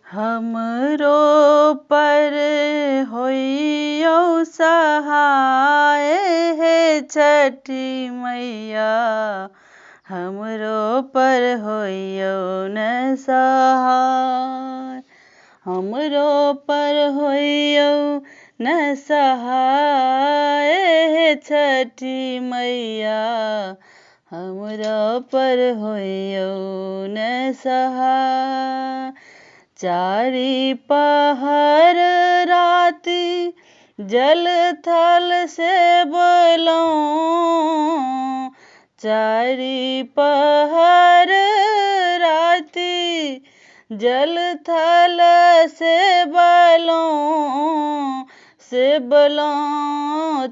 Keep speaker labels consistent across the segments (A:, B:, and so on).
A: हमरो पर होइयो सहाय हे छठी मैया, हमरो पर होइयो न सहाय। हमरो पर होइयो न सहाय हे छठी मैया, हमरो पर होइयो न सहाय। चारि पहर राति जल थल से बोलऊं, चारि पहर राति जल थल से बोलऊं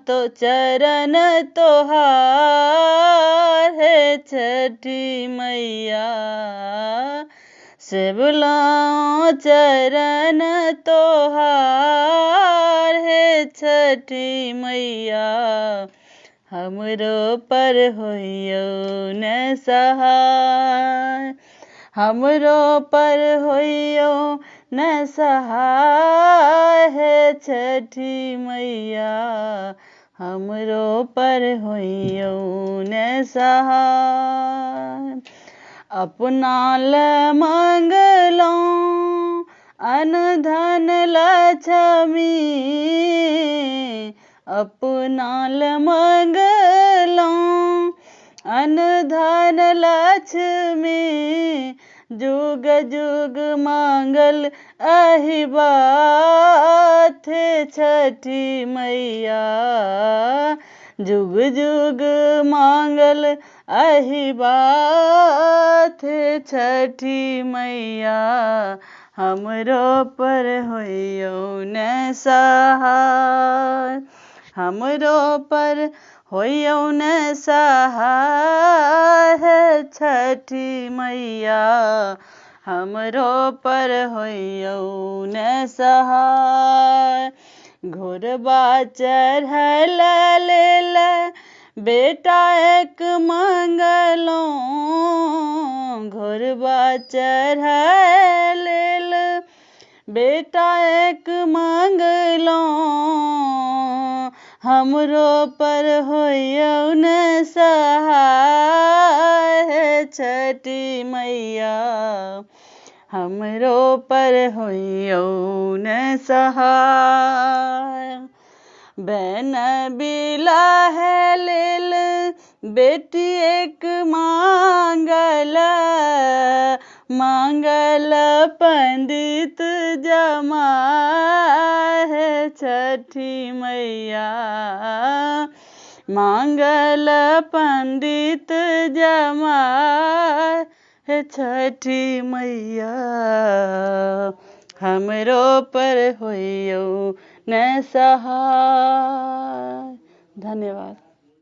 A: तो चरण तोहार हे छठी मैया, से बोलऊं चरण तोहार हे छठी मैया, हमरो पर होइयो न सहाय। हमरो पर होइयो न सहाय हे छठी मैया, हमरो पर होइयो न सहाय। अपना ल मंगलऊं अन धन लक्ष्मी, अपना ल मंगलऊं अन धन लक्ष्मी, जुग जुग मांगल अहि बात हे छठी मैया, जुग जुग मांगल अहि बात हे छठी मैया, हमरो पर होइयो न सहाय। हमरो पर होइयो न सहाय हे छठी मैया, हमरो पर होइयो न सहाय। घोरबा चढ़ल लेल बेटा एक मंगलऊं, घोरबा चढ़ल लेल बेटा एक मंगलऊं, हमरो पर होइयो न सहाय हे छठी मैया, हमरो पर होइयो न सहाय। बहन बिलाहे लेल बेटी एक मांगल पंडित जमाय हे छठी मैया, मांगल पंडित जमाय हे छठी मैया, हमरो पर होइयो न सहाय। धन्यवाद।